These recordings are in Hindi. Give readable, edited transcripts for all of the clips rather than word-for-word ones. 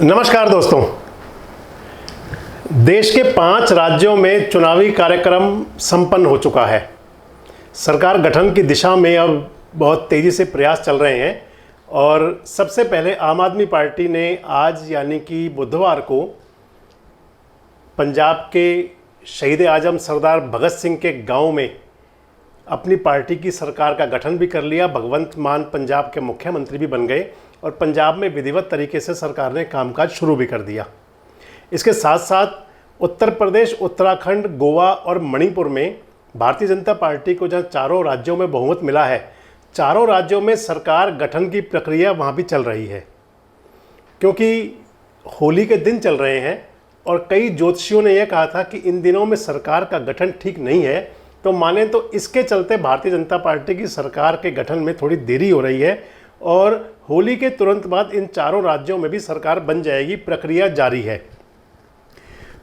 नमस्कार दोस्तों। देश के 5 राज्यों में चुनावी कार्यक्रम संपन्न हो चुका है। सरकार गठन की दिशा में अब बहुत तेज़ी से प्रयास चल रहे हैं और सबसे पहले आम आदमी पार्टी ने आज यानी कि बुधवार को पंजाब के शहीद आजम सरदार भगत सिंह के गांव में अपनी पार्टी की सरकार का गठन भी कर लिया। भगवंत मान पंजाब के मुख्यमंत्री भी बन गए और पंजाब में विधिवत तरीके से सरकार ने कामकाज शुरू भी कर दिया। इसके साथ साथ उत्तर प्रदेश, उत्तराखंड, गोवा और मणिपुर में भारतीय जनता पार्टी को जहां चारों राज्यों में बहुमत मिला है, चारों राज्यों में सरकार गठन की प्रक्रिया वहां भी चल रही है। क्योंकि होली के दिन चल रहे हैं और कई ज्योतिषियों ने यह कहा था कि इन दिनों में सरकार का गठन ठीक नहीं है, तो माने तो इसके चलते भारतीय जनता पार्टी की सरकार के गठन में थोड़ी देरी हो रही है और होली के तुरंत बाद इन चारों राज्यों में भी सरकार बन जाएगी। प्रक्रिया जारी है।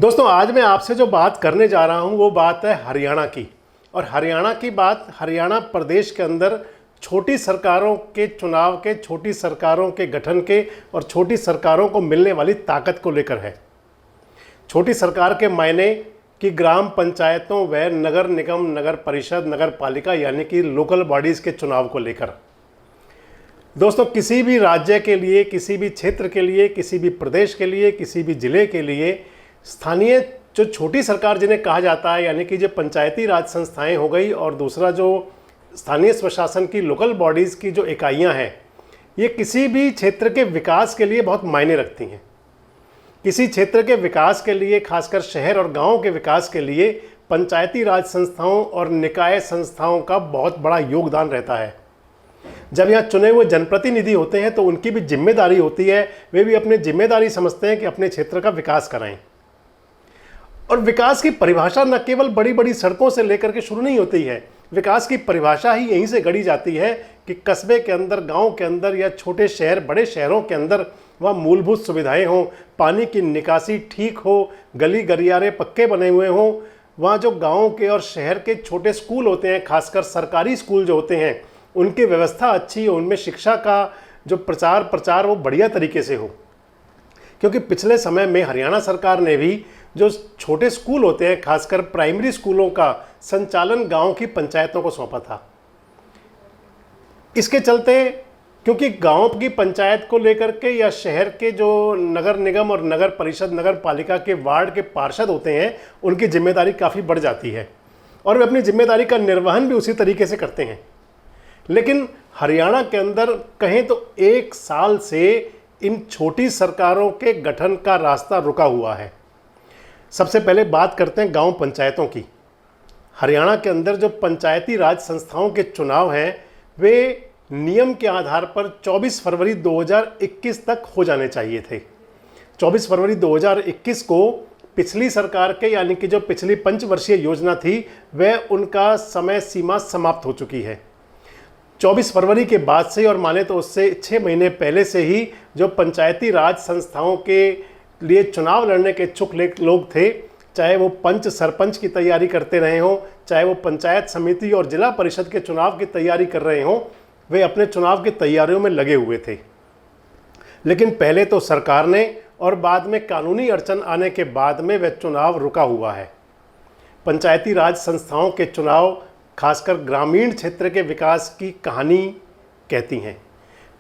दोस्तों, आज मैं आपसे जो बात करने जा रहा हूं वो बात है हरियाणा की। और हरियाणा की बात हरियाणा प्रदेश के अंदर छोटी सरकारों के चुनाव के, छोटी सरकारों के गठन के और छोटी सरकारों को मिलने वाली ताकत को लेकर है। छोटी सरकार के मायने कि ग्राम पंचायतों व नगर निगम, नगर परिषद, नगर पालिका यानी कि लोकल बॉडीज़ के चुनाव को लेकर दोस्तों किसी भी राज्य के लिए, किसी भी क्षेत्र के लिए, किसी भी प्रदेश के लिए, किसी भी जिले के लिए स्थानीय जो छोटी सरकार जिन्हें कहा जाता है यानी कि जो पंचायती राज संस्थाएं हो गई और दूसरा जो स्थानीय स्वशासन की लोकल बॉडीज़ की जो इकाइयां हैं, ये किसी भी क्षेत्र के विकास के लिए बहुत मायने रखती हैं। किसी क्षेत्र के विकास के लिए, खासकर शहर और गाँव के विकास के लिए पंचायती राज संस्थाओं और निकाय संस्थाओं का बहुत बड़ा योगदान रहता है। जब यहाँ चुने हुए जनप्रतिनिधि होते हैं तो उनकी भी जिम्मेदारी होती है, वे भी अपनी जिम्मेदारी समझते हैं कि अपने क्षेत्र का विकास कराएं। और विकास की परिभाषा न केवल बड़ी बड़ी सड़कों से लेकर के शुरू नहीं होती है, विकास की परिभाषा ही यहीं से गढ़ी जाती है कि कस्बे के अंदर, गांव के अंदर या छोटे शहर, बड़े शहरों के अंदर वहाँ मूलभूत सुविधाएं हों, पानी की निकासी ठीक हो, गली गलियारे पक्के बने हुए हों, वहाँ जो गाँव के और शहर के छोटे स्कूल होते हैं, खासकर सरकारी स्कूल जो होते हैं, उनकी व्यवस्था अच्छी हो, उनमें शिक्षा का जो प्रचार वो बढ़िया तरीके से हो। क्योंकि पिछले समय में हरियाणा सरकार ने भी जो छोटे स्कूल होते हैं, खासकर प्राइमरी स्कूलों का संचालन गांव की पंचायतों को सौंपा था। इसके चलते क्योंकि गांव की पंचायत को लेकर के या शहर के जो नगर निगम और नगर परिषद, नगर पालिका के वार्ड के पार्षद होते हैं, उनकी जिम्मेदारी काफ़ी बढ़ जाती है और वे अपनी जिम्मेदारी का निर्वहन भी उसी तरीके से करते हैं। लेकिन हरियाणा के अंदर कहें तो 1 साल से इन छोटी सरकारों के गठन का रास्ता रुका हुआ है। सबसे पहले बात करते हैं गांव पंचायतों की। हरियाणा के अंदर जो पंचायती राज संस्थाओं के चुनाव हैं वे नियम के आधार पर 24 फरवरी 2021 तक हो जाने चाहिए थे। 24 फरवरी 2021 को पिछली सरकार के यानी कि जो पिछली पंचवर्षीय योजना थी वह उनका समय सीमा समाप्त हो चुकी है। 24 फरवरी के बाद से और माने तो उससे 6 महीने पहले से ही जो पंचायती राज संस्थाओं के लिए चुनाव लड़ने के इच्छुक लोग थे, चाहे वो पंच सरपंच की तैयारी करते रहे हों, चाहे वो पंचायत समिति और जिला परिषद के चुनाव की तैयारी कर रहे हों, वे अपने चुनाव की तैयारियों में लगे हुए थे। लेकिन पहले तो सरकार ने और बाद में कानूनी अड़चन आने के बाद में वह चुनाव रुका हुआ है। पंचायती राज संस्थाओं के चुनाव खासकर ग्रामीण क्षेत्र के विकास की कहानी कहती हैं।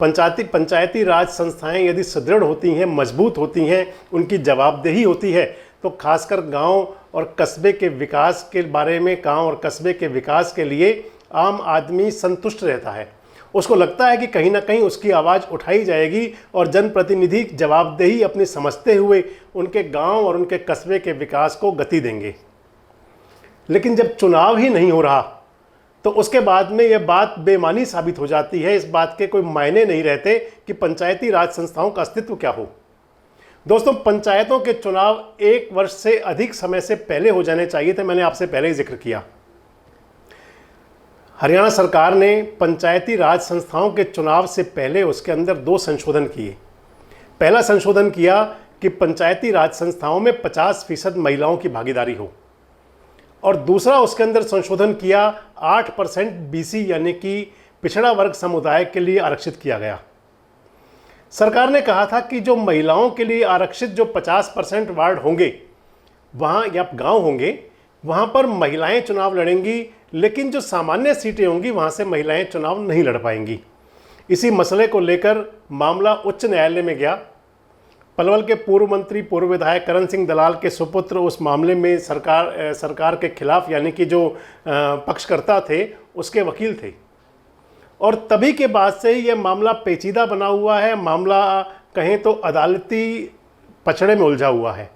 पंचायती राज संस्थाएं यदि सुदृढ़ होती हैं, मजबूत होती हैं, उनकी जवाबदेही होती है तो खासकर गांव और कस्बे के विकास के बारे में, गांव और कस्बे के विकास के लिए आम आदमी संतुष्ट रहता है। उसको लगता है कि कहीं ना कहीं उसकी आवाज़ उठाई जाएगी और जनप्रतिनिधि जवाबदेही अपनी समझते हुए उनके गांव और उनके कस्बे के विकास को गति देंगे। लेकिन जब चुनाव ही नहीं हो रहा तो उसके बाद में यह बात बेमानी साबित हो जाती है। इस बात के कोई मायने नहीं रहते कि पंचायती राज संस्थाओं का अस्तित्व क्या हो। दोस्तों, पंचायतों के चुनाव 1 वर्ष से अधिक समय से पहले हो जाने चाहिए थे। मैंने आपसे पहले ही जिक्र किया। हरियाणा सरकार ने पंचायती राज संस्थाओं के चुनाव से पहले उसके अंदर 2 संशोधन किए। पहला संशोधन किया कि पंचायती राज संस्थाओं में 50% महिलाओं की भागीदारी हो और दूसरा उसके अंदर संशोधन किया 8% BC यानी कि पिछड़ा वर्ग समुदाय के लिए आरक्षित किया गया। सरकार ने कहा था कि जो महिलाओं के लिए आरक्षित जो 50% वार्ड होंगे वहाँ या गांव होंगे, वहाँ पर महिलाएं चुनाव लड़ेंगी, लेकिन जो सामान्य सीटें होंगी वहाँ से महिलाएं चुनाव नहीं लड़ पाएंगी। इसी मसले को लेकर मामला उच्च न्यायालय में गया। पलवल के पूर्व मंत्री पूर्व विधायक करण सिंह दलाल के सुपुत्र उस मामले में सरकार के खिलाफ यानी कि जो पक्षकर्ता थे उसके वकील थे, और तभी के बाद से यह मामला पेचीदा बना हुआ है। मामला कहें तो अदालती पचड़े में उलझा हुआ है।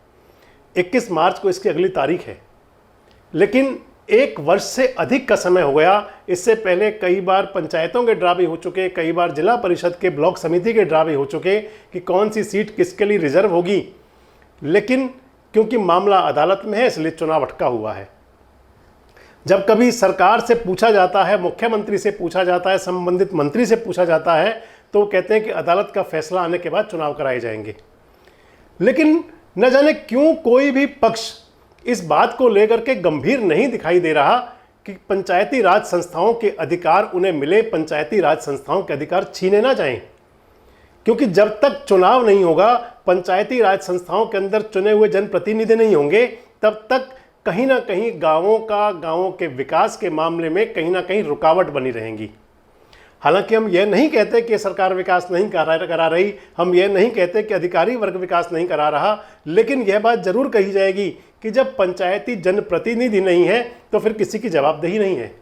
21 मार्च को इसकी अगली तारीख है, लेकिन 1 वर्ष से अधिक का समय हो गया। इससे पहले कई बार पंचायतों के ड्रा भी हो चुके, कई बार जिला परिषद के ब्लॉक समिति के ड्रा भी हो चुके कि कौन सी सीट किसके लिए रिजर्व होगी, लेकिन क्योंकि मामला अदालत में है इसलिए चुनाव अटका हुआ है। जब कभी सरकार से पूछा जाता है, मुख्यमंत्री से पूछा जाता है, संबंधित मंत्री से पूछा जाता है, तो वो कहते हैं कि अदालत का फैसला आने के बाद चुनाव कराए जाएंगे। लेकिन न जाने क्यों कोई भी पक्ष इस बात को लेकर के गंभीर नहीं दिखाई दे रहा कि पंचायती राज संस्थाओं के अधिकार उन्हें मिले, पंचायती राज संस्थाओं के अधिकार छीने ना जाएं। क्योंकि जब तक चुनाव नहीं होगा, पंचायती राज संस्थाओं के अंदर चुने हुए जनप्रतिनिधि नहीं होंगे, तब तक कहीं ना कहीं गांवों के विकास के मामले में कहीं ना कहीं रुकावट बनी रहेंगी। हालांकि हम यह नहीं कहते कि सरकार विकास नहीं करा रही, हम यह नहीं कहते कि अधिकारी वर्ग विकास नहीं करा रहा, लेकिन यह बात जरूर कही जाएगी कि जब पंचायती जनप्रतिनिधि नहीं है तो फिर किसी की जवाबदेही नहीं है,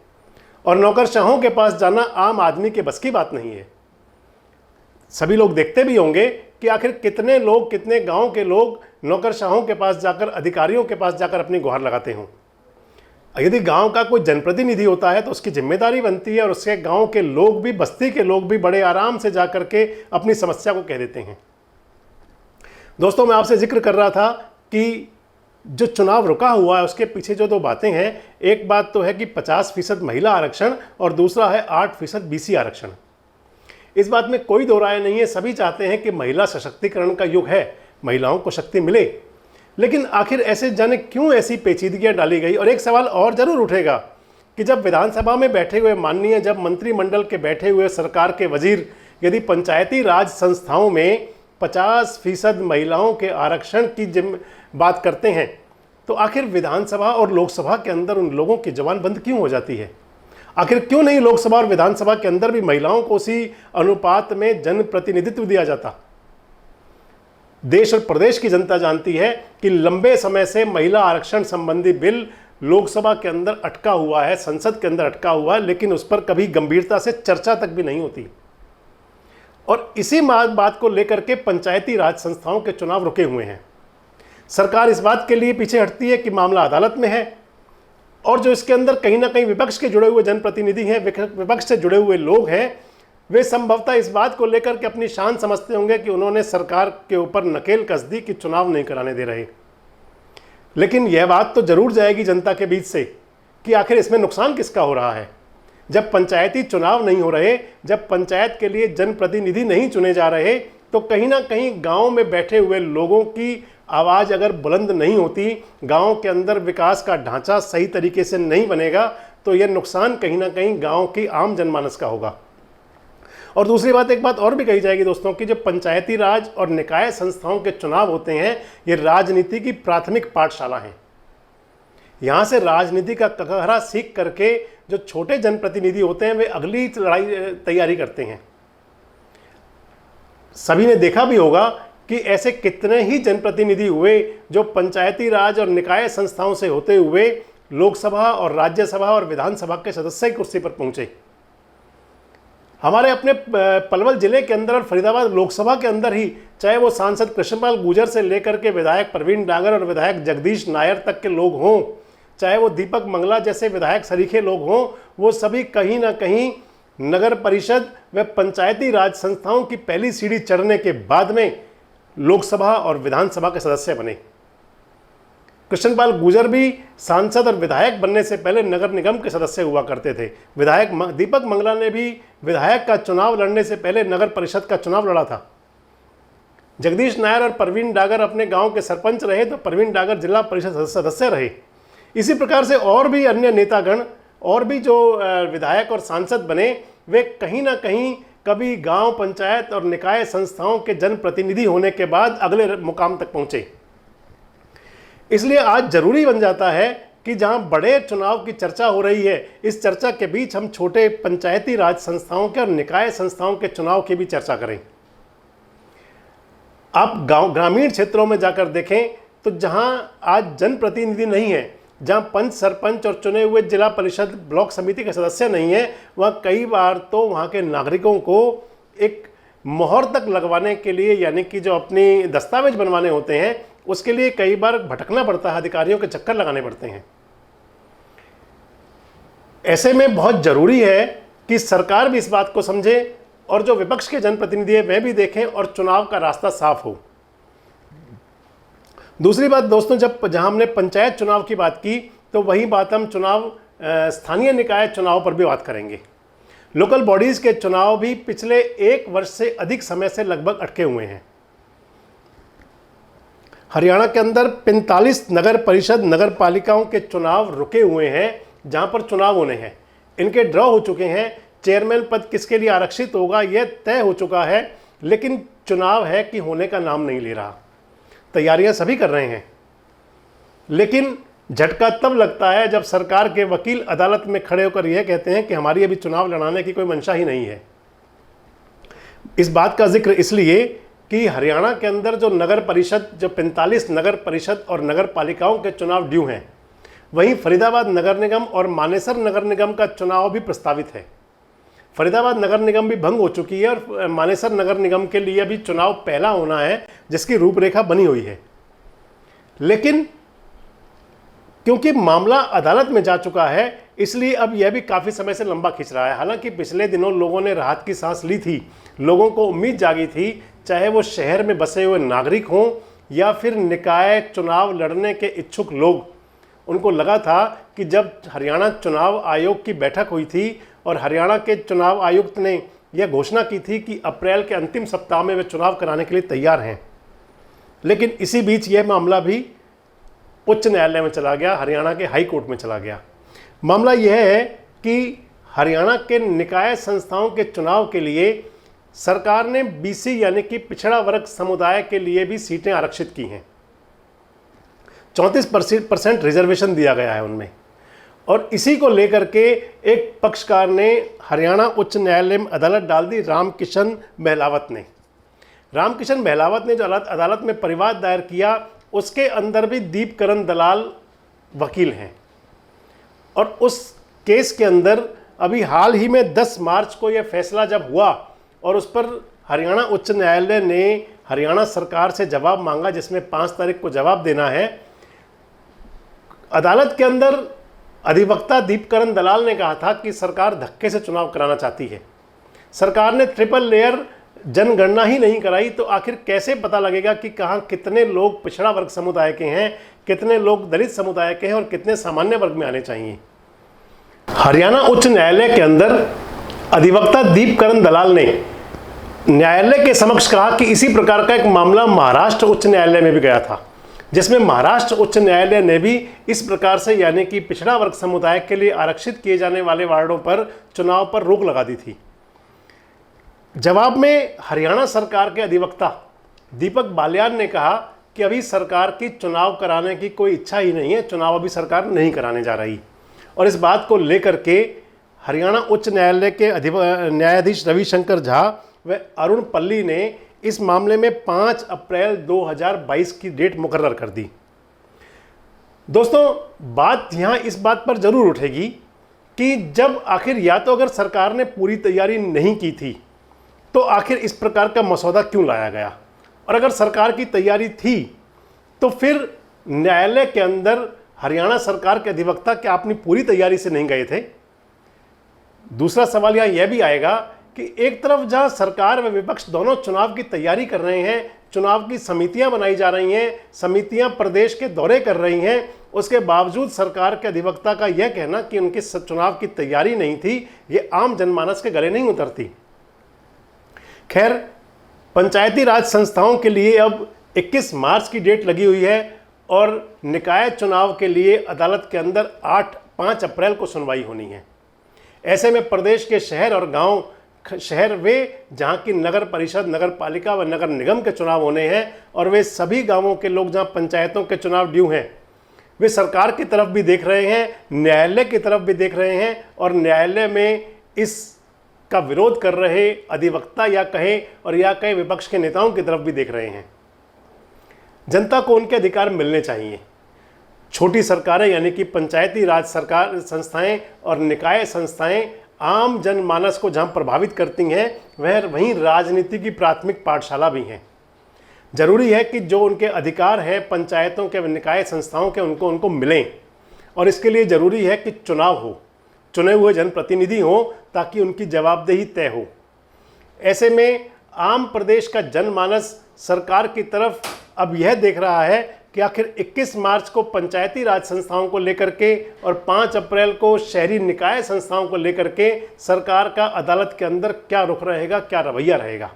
और नौकरशाहों के पास जाना आम आदमी के बस की बात नहीं है। सभी लोग देखते भी होंगे कि आखिर कितने लोग, कितने गांव के लोग नौकरशाहों के पास जाकर, अधिकारियों के पास जाकर अपनी गुहार लगाते हों। यदि गांव का कोई जनप्रतिनिधि होता है तो उसकी जिम्मेदारी बनती है, और उसके गांव के लोग भी, बस्ती के लोग भी बड़े आराम से जाकर के अपनी समस्या को कह देते हैं। दोस्तों, मैं आपसे जिक्र कर रहा था कि जो चुनाव रुका हुआ है उसके पीछे जो 2 बातें हैं, एक बात तो है कि 50% महिला आरक्षण और दूसरा है 8% BC आरक्षण। इस बात में कोई दो राय नहीं है, सभी चाहते हैं कि महिला सशक्तिकरण का युग है, महिलाओं को शक्ति मिले। लेकिन आखिर ऐसे जाने क्यों ऐसी पेचीदगियां डाली गई। और एक सवाल और जरूर उठेगा कि जब विधानसभा में बैठे हुए माननीय, जब मंत्रिमंडल के बैठे हुए सरकार के वजीर यदि पंचायती राज संस्थाओं में 50% महिलाओं के आरक्षण की बात करते हैं, तो आखिर विधानसभा और लोकसभा के अंदर उन लोगों की जबान बंद क्यों हो जाती है? आखिर क्यों नहीं लोकसभा और विधानसभा के अंदर भी महिलाओं को उसी अनुपात में जनप्रतिनिधित्व दिया जाता? देश और प्रदेश की जनता जानती है कि लंबे समय से महिला आरक्षण संबंधी बिल लोकसभा के अंदर अटका हुआ है, संसद के अंदर अटका हुआ है, लेकिन उस पर कभी गंभीरता से चर्चा तक भी नहीं होती। और इसी बात को लेकर के पंचायती राज संस्थाओं के चुनाव रुके हुए हैं। सरकार इस बात के लिए पीछे हटती है कि मामला अदालत में है, और जो इसके अंदर कहीं ना कहीं विपक्ष के जुड़े हुए जनप्रतिनिधि हैं, विपक्ष से जुड़े हुए लोग हैं, वे संभवतः इस बात को लेकर के अपनी शान समझते होंगे कि उन्होंने सरकार के ऊपर नकेल कस दी कि चुनाव नहीं कराने दे रहे। लेकिन यह बात तो जरूर जाएगी जनता के बीच से कि आखिर इसमें नुकसान किसका हो रहा है। जब पंचायती चुनाव नहीं हो रहे, जब पंचायत के लिए जनप्रतिनिधि नहीं चुने जा रहे, तो कहीं ना कहीं गांव में बैठे हुए लोगों की आवाज़ अगर बुलंद नहीं होती, गांव के अंदर विकास का ढांचा सही तरीके से नहीं बनेगा, तो यह नुकसान कहीं ना कहीं गांव की आम जनमानस का होगा। और दूसरी बात, एक बात और भी कही जाएगी दोस्तों कि जो पंचायती राज और निकाय संस्थाओं के चुनाव होते हैं, ये राजनीति की प्राथमिक पाठशाला हैं। यहाँ से राजनीति का ककहरा सीख करके जो छोटे जनप्रतिनिधि होते हैं वे अगली लड़ाई तैयारी करते हैं। सभी ने देखा भी होगा कि ऐसे कितने ही जनप्रतिनिधि हुए जो पंचायती राज और निकाय संस्थाओं से होते हुए लोकसभा और राज्यसभा और विधानसभा के सदस्य की कुर्सी पर पहुंचे। हमारे अपने पलवल जिले के अंदर और फरीदाबाद लोकसभा के अंदर ही, चाहे वो सांसद कृष्णपाल गुर्जर से लेकर के विधायक प्रवीण डागर और विधायक जगदीश नायर तक के लोग हों, चाहे वो दीपक मंगला जैसे विधायक सरीखे लोग हों, वो सभी कहीं ना कहीं नगर परिषद व पंचायती राज संस्थाओं की पहली सीढ़ी चढ़ने के बाद में लोकसभा और विधानसभा के सदस्य बने। कृष्णपाल गुर्जर भी सांसद और विधायक बनने से पहले नगर निगम के सदस्य हुआ करते थे। विधायक दीपक मंगला ने भी विधायक का चुनाव लड़ने से पहले नगर परिषद का चुनाव लड़ा था। जगदीश नायर और प्रवीण डागर अपने गांव के सरपंच रहे तो प्रवीण डागर जिला परिषद सदस्य रहे। इसी प्रकार से और भी अन्य नेतागण और भी जो विधायक और सांसद बने, वे कहीं ना कहीं कभी गांव पंचायत और निकाय संस्थाओं के जनप्रतिनिधि होने के बाद अगले मुकाम तक पहुंचे। इसलिए आज जरूरी बन जाता है कि जहां बड़े चुनाव की चर्चा हो रही है, इस चर्चा के बीच हम छोटे पंचायती राज संस्थाओं के और निकाय संस्थाओं के चुनाव की भी चर्चा करें। आप ग्रामीण क्षेत्रों में जाकर देखें तो जहां आज जनप्रतिनिधि नहीं है, जहां पंच सरपंच और चुने हुए जिला परिषद ब्लॉक समिति के सदस्य नहीं है, वहां कई बार तो वहां के नागरिकों को एक मोहर तक लगवाने के लिए, यानी कि जो अपनी दस्तावेज बनवाने होते हैं, उसके लिए कई बार भटकना पड़ता है, अधिकारियों के चक्कर लगाने पड़ते हैं। ऐसे में बहुत जरूरी है कि सरकार भी इस बात को समझे और जो विपक्ष के जनप्रतिनिधि हैं वह भी देखें और चुनाव का रास्ता साफ हो। दूसरी बात दोस्तों, जहां हमने पंचायत चुनाव की बात की तो वही बात हम स्थानीय निकाय चुनाव पर भी बात करेंगे। लोकल बॉडीज के चुनाव भी पिछले 1 वर्ष से अधिक समय से लगभग अटके हुए हैं। हरियाणा के अंदर 45 नगर परिषद नगर पालिकाओं के चुनाव रुके हुए हैं, जहां पर चुनाव होने हैं। इनके ड्रॉ हो चुके हैं, चेयरमैन पद किसके लिए आरक्षित होगा यह तय हो चुका है, लेकिन चुनाव है कि होने का नाम नहीं ले रहा। तैयारियां सभी कर रहे हैं, लेकिन झटका तब लगता है जब सरकार के वकील अदालत में खड़े होकर यह कहते हैं कि हमारी अभी चुनाव लड़ाने की कोई मंशा ही नहीं है। इस बात का जिक्र इसलिए कि हरियाणा के अंदर जो नगर परिषद, जो 45 नगर परिषद और नगर पालिकाओं के चुनाव ड्यू हैं, वहीं फरीदाबाद नगर निगम और मानेसर नगर निगम का चुनाव भी प्रस्तावित है। फरीदाबाद नगर निगम भी भंग हो चुकी है और मानेसर नगर निगम के लिए अभी चुनाव पहला होना है, जिसकी रूपरेखा बनी हुई है। लेकिन क्योंकि मामला अदालत में जा चुका है, इसलिए अब यह भी काफ़ी समय से लंबा खिंच रहा है। हालांकि पिछले दिनों लोगों ने राहत की सांस ली थी, लोगों को उम्मीद जागी थी, चाहे वो शहर में बसे हुए नागरिक हों या फिर निकाय चुनाव लड़ने के इच्छुक लोग। उनको लगा था कि जब हरियाणा चुनाव आयोग की बैठक हुई थी और हरियाणा के चुनाव आयुक्त ने यह घोषणा की थी कि अप्रैल के अंतिम सप्ताह में वे चुनाव कराने के लिए तैयार हैं, लेकिन इसी बीच यह मामला भी उच्च न्यायालय में चला गया, हरियाणा के हाई कोर्ट में चला गया। मामला यह है कि हरियाणा के निकाय संस्थाओं के चुनाव के लिए सरकार ने बीसी यानी कि पिछड़ा वर्ग समुदाय के लिए भी सीटें आरक्षित की हैं। 34% रिजर्वेशन दिया गया है उनमें, और इसी को लेकर के एक पक्षकार ने हरियाणा उच्च न्यायालय में अदालत डाल दी। रामकिशन महलावत ने जो अदालत में परिवाद दायर किया, उसके अंदर भी दीपकरण दलाल वकील हैं, और उस केस के अंदर अभी हाल ही में 10 मार्च को यह फैसला जब हुआ और उस पर हरियाणा उच्च न्यायालय ने हरियाणा सरकार से जवाब मांगा, जिसमें 5 तारीख को जवाब देना है। अदालत के अंदर अधिवक्ता दीपकरण दलाल ने कहा था कि सरकार धक्के से चुनाव कराना चाहती है। सरकार ने ट्रिपल लेयर जनगणना ही नहीं कराई, तो आखिर कैसे पता लगेगा कि कहाँ कितने लोग पिछड़ा वर्ग समुदाय के हैं, कितने लोग दलित समुदाय के हैं और कितने सामान्य वर्ग में आने चाहिए। हरियाणा उच्च न्यायालय के अंदर अधिवक्ता दीपकरण दलाल ने न्यायालय के समक्ष कहा कि इसी प्रकार का एक मामला महाराष्ट्र उच्च न्यायालय में भी गया था, जिसमें महाराष्ट्र उच्च न्यायालय ने भी इस प्रकार से यानी कि पिछड़ा वर्ग समुदाय के लिए आरक्षित किए जाने वाले वार्डों पर चुनाव पर रोक लगा दी थी। जवाब में हरियाणा सरकार के अधिवक्ता दीपक बालियान ने कहा कि अभी सरकार की चुनाव कराने की कोई इच्छा ही नहीं है, चुनाव अभी सरकार नहीं कराने जा रही। और इस बात को लेकर के हरियाणा उच्च न्यायालय के न्यायाधीश रविशंकर झा व अरुण पल्ली ने इस मामले में 5 अप्रैल 2022 की डेट मुकर्रर कर दी। दोस्तों, बात यहाँ इस बात पर जरूर उठेगी कि जब आखिर या तो अगर सरकार ने पूरी तैयारी नहीं की थी तो आखिर इस प्रकार का मसौदा क्यों लाया गया, और अगर सरकार की तैयारी थी तो फिर न्यायालय के अंदर हरियाणा सरकार के अधिवक्ता क्या अपनी पूरी तैयारी से नहीं गए थे। दूसरा सवाल यहाँ यह भी आएगा कि एक तरफ जहां सरकार व विपक्ष दोनों चुनाव की तैयारी कर रहे हैं, चुनाव की समितियां बनाई जा रही हैं, समितियां प्रदेश के दौरे कर रही हैं, उसके बावजूद सरकार के अधिवक्ता का यह कहना कि उनकी चुनाव की तैयारी नहीं थी, ये आम जनमानस के गले नहीं उतरती। खैर, पंचायती राज संस्थाओं के लिए अब 21 मार्च की डेट लगी हुई है और निकाय चुनाव के लिए अदालत के अंदर 5 अप्रैल को सुनवाई होनी है। ऐसे में प्रदेश के शहर और गांव शहर वे जहाँ की नगर परिषद, नगर पालिका व नगर निगम के चुनाव होने हैं, और वे सभी गांवों के लोग जहाँ पंचायतों के चुनाव ड्यू हैं, वे सरकार की तरफ भी देख रहे हैं, न्यायालय की तरफ भी देख रहे हैं, और न्यायालय में इसका विरोध कर रहे अधिवक्ता या कहे विपक्ष के नेताओं की तरफ भी देख रहे हैं। जनता को उनके अधिकार मिलने चाहिए। छोटी सरकारें यानी कि पंचायती राज सरकार संस्थाएं और निकाय संस्थाएं आम जनमानस को जहां प्रभावित करती हैं, वह वहीं राजनीति की प्राथमिक पाठशाला भी हैं। जरूरी है कि जो उनके अधिकार हैं पंचायतों के, निकाय संस्थाओं के, उनको मिलें, और इसके लिए ज़रूरी है कि चुनाव हो, चुने हुए जनप्रतिनिधि हों, ताकि उनकी जवाबदेही तय हो। ऐसे में आम प्रदेश का जनमानस सरकार की तरफ अब यह देख रहा है कि आखिर 21 मार्च को पंचायती राज संस्थाओं को लेकर के और 5 अप्रैल को शहरी निकाय संस्थाओं को लेकर के सरकार का अदालत के अंदर क्या रुख रहेगा, क्या रवैया रहेगा।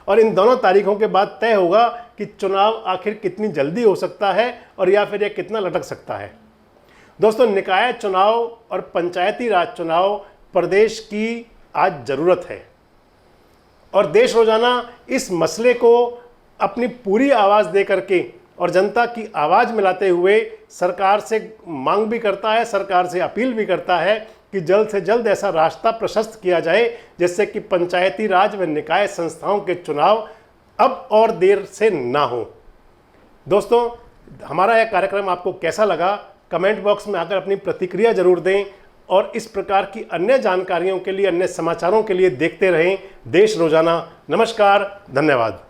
और इन दोनों तारीखों के बाद तय होगा कि चुनाव आखिर कितनी जल्दी हो सकता है और या फिर यह कितना लटक सकता है। दोस्तों, निकाय चुनाव और पंचायती राज चुनाव प्रदेश की आज ज़रूरत है, और देश रोजाना इस मसले को अपनी पूरी आवाज़ दे करके और जनता की आवाज़ मिलाते हुए सरकार से मांग भी करता है, सरकार से अपील भी करता है कि जल्द से जल्द ऐसा रास्ता प्रशस्त किया जाए जिससे कि पंचायती राज व निकाय संस्थाओं के चुनाव अब और देर से ना हो। दोस्तों, हमारा यह कार्यक्रम आपको कैसा लगा, कमेंट बॉक्स में आकर अपनी प्रतिक्रिया जरूर दें, और इस प्रकार की अन्य जानकारियों के लिए, अन्य समाचारों के लिए देखते रहें देश रोजाना। नमस्कार, धन्यवाद।